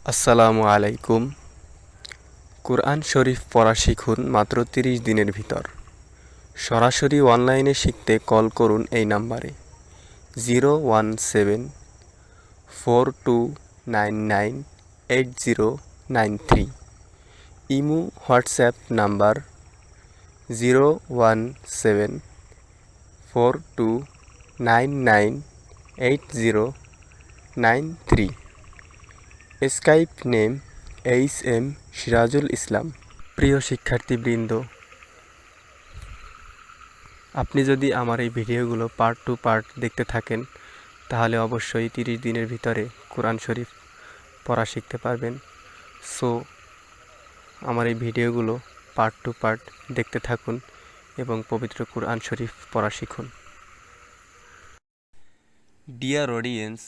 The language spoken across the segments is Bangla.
আসসালামু আলাইকুম। কুরআন শরীফ পড়া শিখুন মাত্র ৩০ দিনের ভিতর। সরাসরি অনলাইনে শিখতে কল করুন এই নাম্বারে 01742998093। Imo WhatsApp number 01742998093। Skype name HM Sirajul Islam. প্রিয় শিক্ষার্থীবৃন্দ, আপনি যদি আমার এই ভিডিওগুলো পার্ট টু পার্ট দেখতে থাকেন তাহলে অবশ্যই 30 দিনের ভিতরে কোরআন শরীফ পড়া শিখতে পারবেন। সো আমার এই ভিডিওগুলো পার্ট টু পার্ট দেখতে থাকুন এবং পবিত্র কোরআন শরীফ পড়া শিখুন। ডিয়ার অডিয়েন্স,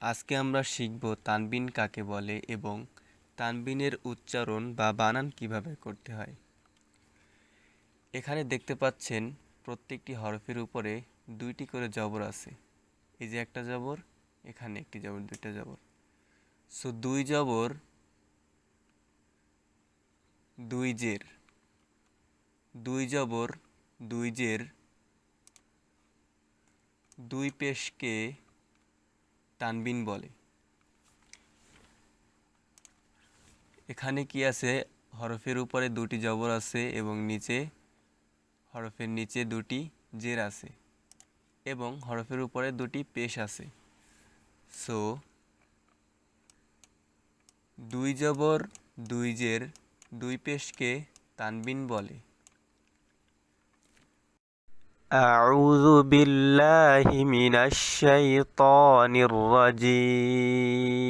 আজকে আমরা শিখব তানবিন কাকে বলে এবং তানবিনের উচ্চারণ বা বানান কিভাবে করতে হয়। এখানে দেখতে পাচ্ছেন প্রত্যেকটি হরফের উপরে 2টি করে জবর আছে। এই যে একটা জবর, এখানে একটি জবর, 2টা জবর। সো 2 জবর 2 জের, 2 জবর 2 জের, 2 পেশকে তানবিন বলে। এখানে কি আছে, হরফের উপরে 2টি জবর আছে এবং হরফের নিচে 2টি জের আছে এবং হরফের উপরে 2টি পেশ আছে। সো 2 জবর 2 জের, 2 পেশকে তানবিন বলে। আউযু বিল্লাহি মিনাশ শাইতানির রাজীম।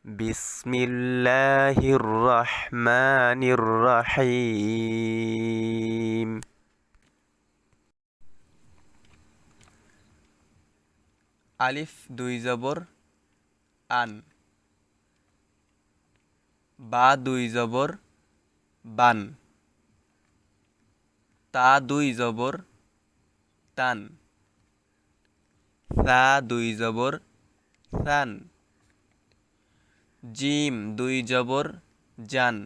বিসমিল্লাহির রহমানির রহিম। আলিফ 2 জবর আন, বা 2 জবর বান, তা 2 জবর তান, সা 2 জবর সান, জিম 2 জবর জান,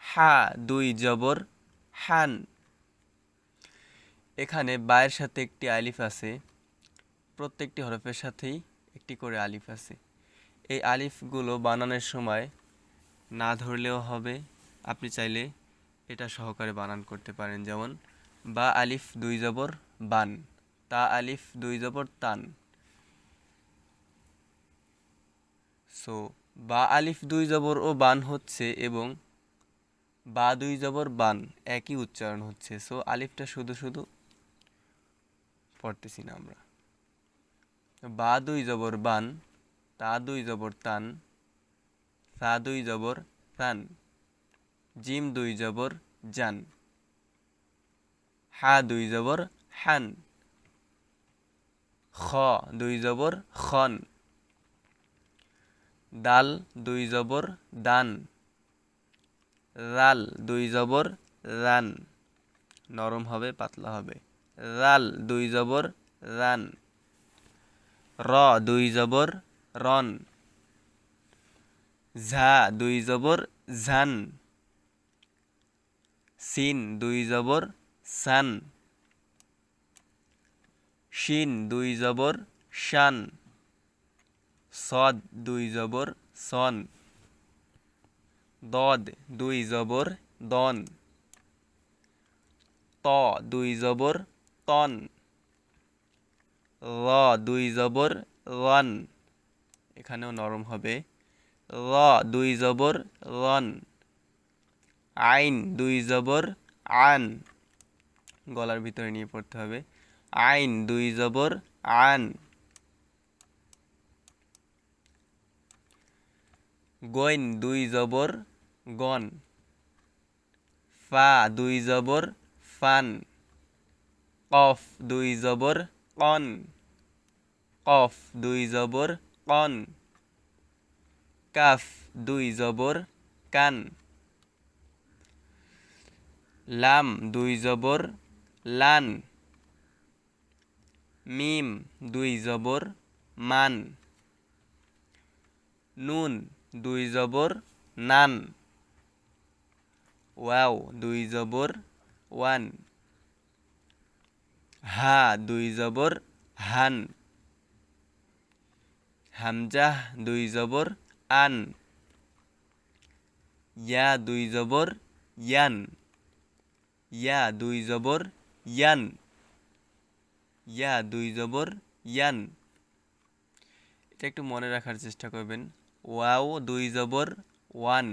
হা 2 জবর হান। এখানে বায়ের সাথে একটি আলিফ আছে, প্রত্যেকটি হরফের সাথেই একটি করে আলিফ আছে। এই আলিফগুলো বানানোর সময় না ধরলেও হবে, আপনি চাইলে এটা সহকারে বানান করতে পারেন। যেমন বা আলিফ 2 জবর বান, তা আলিফ 2 জবর তান। সো বা আলিফ 2 জবর ও বান হচ্ছে এবং বা 2 জবর বান একই উচ্চারণ হচ্ছে। সো আলিফটা শুধু শুধু পড়তেছি না আমরা। বা 2 জবর বান, তা 2 জবর তান, সা 2 জবর সান, জিম 2 জবর জান, হা 2 জবর হান, খ 2 জবর খন, দাল 2 জবর দান, রাল 2 জবর রান, নরম হবে পাতলা হবে। রাল 2 জবর রান, র 2 জবর রন, ঝা 2 জবর ঝান, সিন 2 জবর সান, শিন 2 জবর শান, সদ 2 জবর সন, দদ 2 জবর দন, ত 2 জবর তন, র 2 জবর রন, এখানেও নরম হবে। র 2 জবর রন, আইন 2 জবর আন, গলার ভিতরে নিয়ে পড়তে হবে। আইন 2 জবর আন, গইন 2 জবর গন, ফা 2 জবর ফান, কফ 2 জবর কন, কফ 2 জবর কন, কাফ 2 জবর কান, লাম 2 জবর লান, মিম 2 জবর মান, নুন দুই জবর নান। ওয়াও দুই জবর ওয়ান। হা দুই জবর হান। হামজাহ দুই জবর আন। ইয়া দুই জবর ইয়ান। ইয়া দুই জবর ইয়ান। ইয়া দুই জবর ইয়ান। এটা একটু মনে রাখার চেষ্টা করবেন। ওয়াও দুই জবর ওয়ান।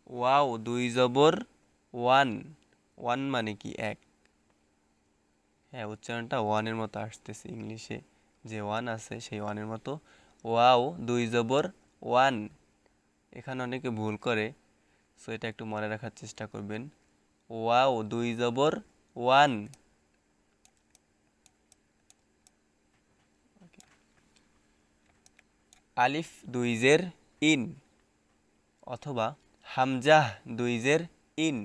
ওয়াও দুই জবর ওয়ান। ওয়ান মানে কি এক। হ্যাঁ, উচ্চারণটা ওয়ানের মতো আসতেছে ইংলিশে যে ওয়ান আছে সেই ওয়ানের মতো। ওয়াও দুই জবর ওয়ান। এখানে অনেকে ভুল করে, সো এটা একটু মনে রাখার চেষ্টা করবেন। ওয়াও দুই জবর ওয়ান। আলিফ দুই জের ইন অথবা হামজাহ দুই জের ইন।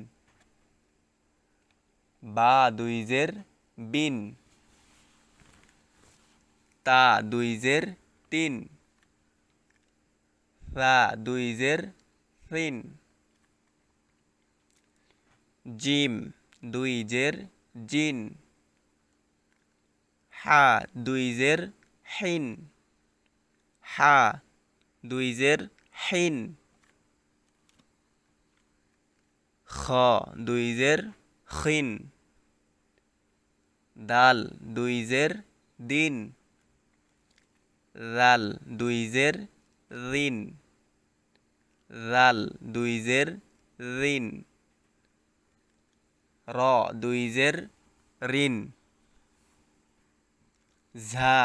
বা দুই জের বিন। তা দুই জের তিন। ফা দুই জের ফিন। জিম দুই জের জিন। হা দুই জের হিন। হা দুই জের হিন। খ দুই জের খিন। দাল দুই জের দিন। রাল দুই জের রিন। রাল দুই জের রিন। র দুই জের রিন। ঝা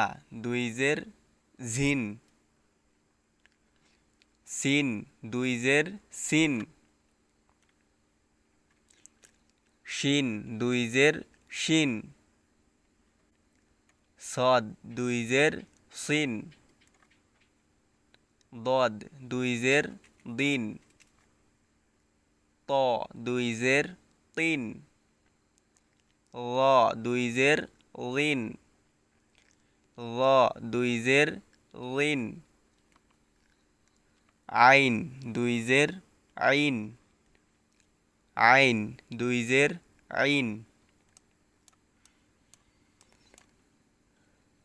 দুই জের ঝিন। সিন দুই জের সিন। শিন দুই জের শিন। সদ দুই জের সিন। দদ দুই জের দিন। ত দুই জের তিন। ল দুই জের লিন। ল দুই জের লিন। আইন দুই জের আইন। আইন দুই জের আইন।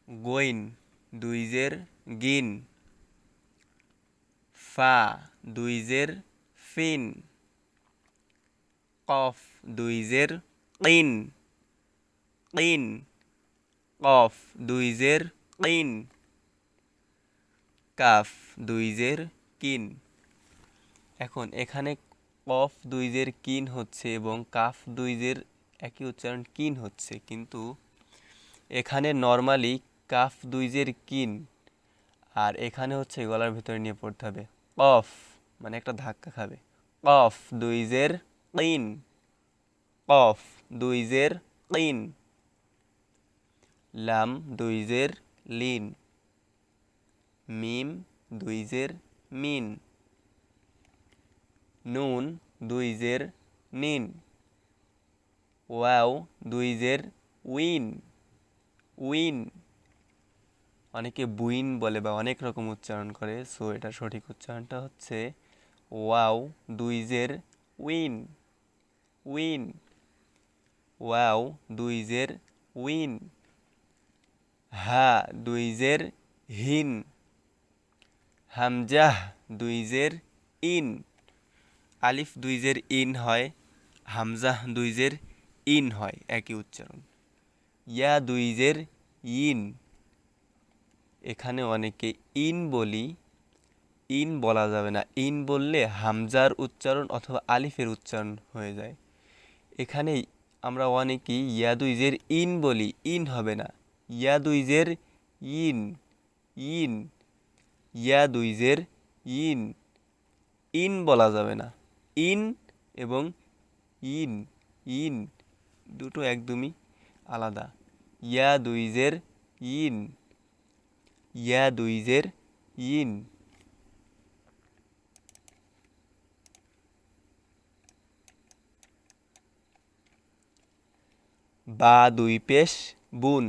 গইন দুই জের গিন। ফা দুই জের ফিন। কফ দুই জের কিন। কিন কফ দুই জের কিন। কাফ দুই জের কিন। এখন এখানে কফ দুই জের কিন হচ্ছে এবং কাফ দুই জের একই উচ্চারণ কিন হচ্ছে, কিন্তু এখানে নর্মালি কাফ দুই জের কিন আর এখানে হচ্ছে গলার ভিতরে নিয়ে পড়তে হবে। কফ মানে একটা ধাক্কা খাবে। কফ দুই জের কিন। কফ দুই জের কিন। লাম দুই জের লিন। মিম দুই জের মিন। নুন দুই জের নিন। ওয়াও দুই জের উইন। উইন অনেকে বুইন বলে বা অনেক রকম উচ্চারণ করে, সো এটা সঠিক উচ্চারণটা হচ্ছে ওয়াও দুই জের উইন। উইন। ওয়াও দুই জের উইন। হা দুই জের হিন। হামজাহ দুই জের ইন। আলিফ দুই জের ইন হয়, হামজাহ দুই জের ইন হয়, একই উচ্চারণ। ইয়া দুই জের ইন। এখানে অনেকে ইন বলি, ইন বলা যাবে না। ইন বললে হামজার উচ্চারণ অথবা আলিফের উচ্চারণ হয়ে যায়। এখানে আমরা অনেকেই ইয়া দুই জের ইন বলি, ইন হবে না। ইয়া দুই জের ইন। ইন। ইয়া দুই জের ইন। ইন বলা যাবে না। ইন এবং ইন, ইন দুটো একদমই আলাদা। ইয়া দুই জের ইন। ইয়া দুই জের ইন। বা দুই পেশ বুন।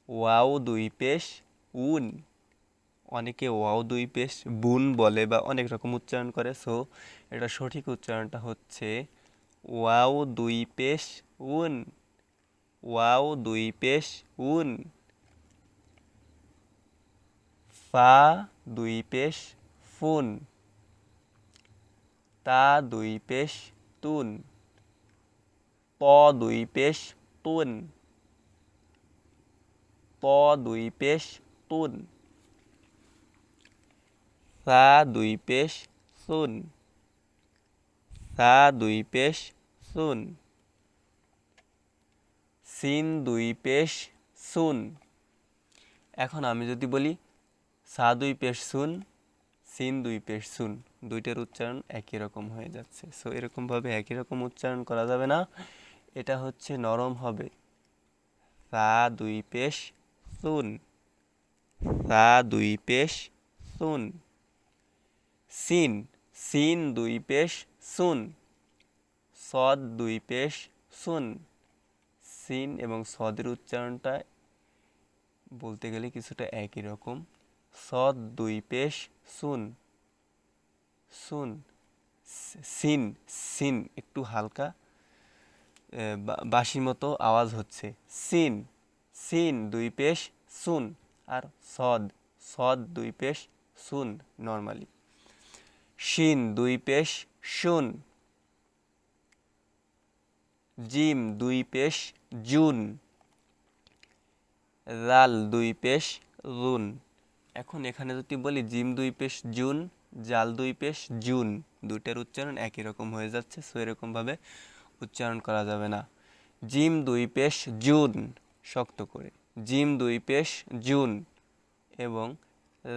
ওয়াও দুই পেশ উন। অনেকে ওয়াও দুই পেশ বুন বলে বা অনেক রকম উচ্চারণ করে, সো এটা সঠিক উচ্চারণটা হচ্ছে ওয়াও দুই পেশ উন। ওয়াও দুই পেশ উন। ফা দুই পেশ ফুন। তা দুই পেশ তুন। ত দুই পেশ তুন। ত দুই পেশ তুন। সা দুই পেশ সুন। সা দুই পেশ সুন। সিন দুই পেশ সুন। এখন আমি যদি বলি সা দুই পেশ সুন, সিন দুই পেশ সুন, দুইটার উচ্চারণ একই রকম হয়ে যাচ্ছে। সো এরকমভাবে একই রকম উচ্চারণ করা যাবে না, এটা হচ্ছে নরম হবে। সা দুই পেশ সুন। সা দুই পেশ সুন। সিন। সিন দুই পেশ সুন। সদ দুই পেশ সুন। সিন এবং সদের উচ্চারণটা বলতে গেলে কিছুটা একই রকম। সদ দুই পেশ সুন। সুন। সিন। সিন একটু হালকা বাঁশির মতো আওয়াজ হচ্ছে। সিন। সিন দুই পেশ সুন। আর সদ। সদ দুই পেশ সুন নর্মালি। শিন দুই পেশ শুন। জিম দুই পেশ জুন। লাল দুই পেশ রুন। এখন এখানে যদি বলি জিম দুই পেশ জুন, জাল দুই পেশ জুন, দুইটার উচ্চারণ একই রকম হয়ে যাচ্ছে। সো এরকমভাবে উচ্চারণ করা যাবে না। জিম দুই পেশ জুন, শক্ত করে। জিম দুই পেশ জুন এবং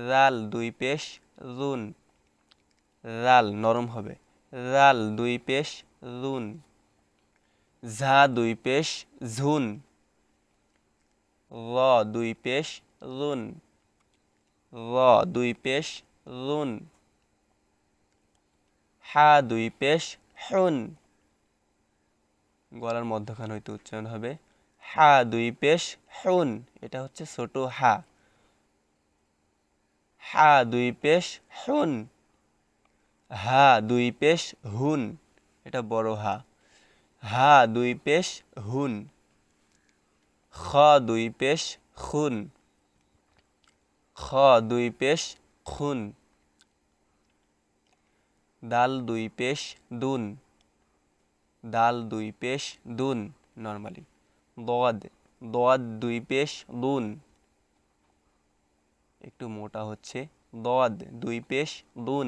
রাল দুই পেশ রুন। রাল নরম হবে। রাল দুই পেশ রুন। ঝা দুই পেশ ঝুন। র দুই পেশ রুন। র দুই পেশ রুন। হা দুই পেশ হুন। গলার মধ্যখান হইতে উচ্চারণ হবে হা দুই পেশ হুন, এটা হচ্ছে ছোট হা। হা দুই পেশ হুন। হা দুই পেশ হুন, এটা বড় হা। হা দুই পেশ হুন। খ দুই পেশ খুন। খ দুই পেশ খুন। দাল দুই পেশ দুন। দাল দুই পেশ দুন নর্মালি। দদ। দদ দুই পেশ দুন, একটু মোটা হচ্ছে। দদ দুই পেশ দুন।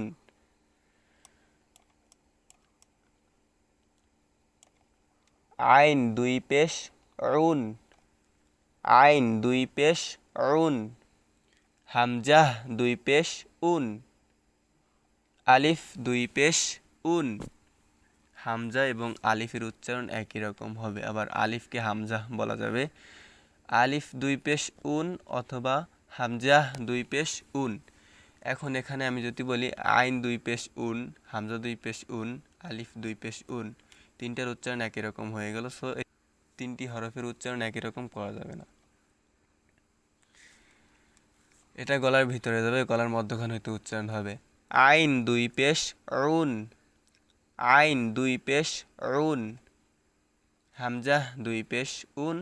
আইন দুই পেশ উন। আইন দুই পেশ উন। হামজাহ দুই পেশ উন। আলিফ দুই পেশ উন। হামজা এবং আলিফের উচ্চারণ একই রকম হবে, আবার আলিফকে হামজা বলা যাবে। আলিফ দুই পেশ উন অথবা হামজাহ দুই পেশ উন। এখন এখানে আমি যদি বলি আইন দুই পেশ উন, হামজা দুই পেশ উন, আলিফ দুই পেশ উন, তিনটার উচ্চারণ একই রকম হয়ে গেল। সো এই তিনটি হরফের উচ্চারণ একই রকম করা যাবে না। এটা গলার ভিতরে যাবে, গলার মধ্যখান হইতে উচ্চারণ হবে আইন দুই পেশ উন। আইন দুই পেশ উন। হামজাহ দুই পেশ উন।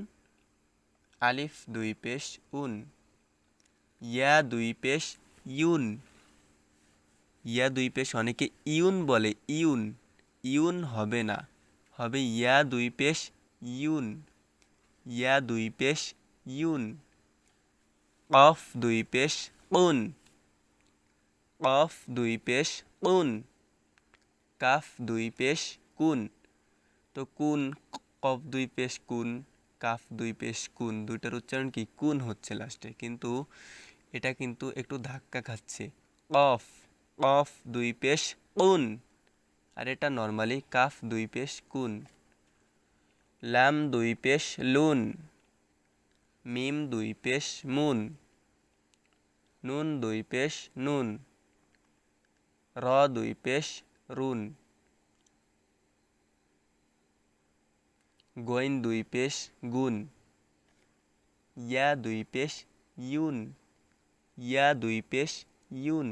আলিফ দুই পেশ উন। ইয়া দুই পেশ ইউন। ইয়া দুই পেশ অনেকে ইউন বলে, ইউন। ইউন হবে না, হবে ইয়া দুই পেশ ইউন। ইয়া দুই পেশ ইউন। কফ দুই পেশ কুন। কফ দুই পেশ কুন। কাফ দুই পেশ কুন। তো কুন, কফ দুই পেশ কুন, কাফ দুই পেশ কুন, দুইটার উচ্চারণ কি কুন হচ্ছে লাস্টে, কিন্তু এটা কিন্তু একটু ধাক্কা খাচ্ছে। কফ। কফ দুই পেশ কুন, আর এটা নর্মালি কাফ দুই পেশ কুন। লাম দুই পেশ লুন। মিম দুই পেশ মুন। নুন দুই পেশ নুন। র দুই পেশ রুন। গইন দুই পেশ গুন। ইয়া দুই পেশ ইউন। ইয়া দুই পেশ ইউন।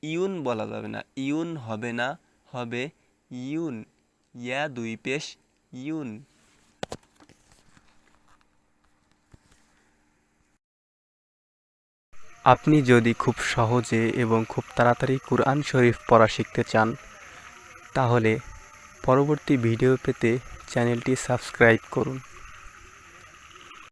ইউন বলা যাবে না, ইউন হবে না, হবে ইউন। ইয়া দুই পেশ ইউন। আপনি যদি খুব সহজে এবং খুব তাড়াতাড়ি কুরআন শরীফ পড়া শিখতে চান, তাহলে পরবর্তী ভিডিও পেতে চ্যানেলটি সাবস্ক্রাইব করুন।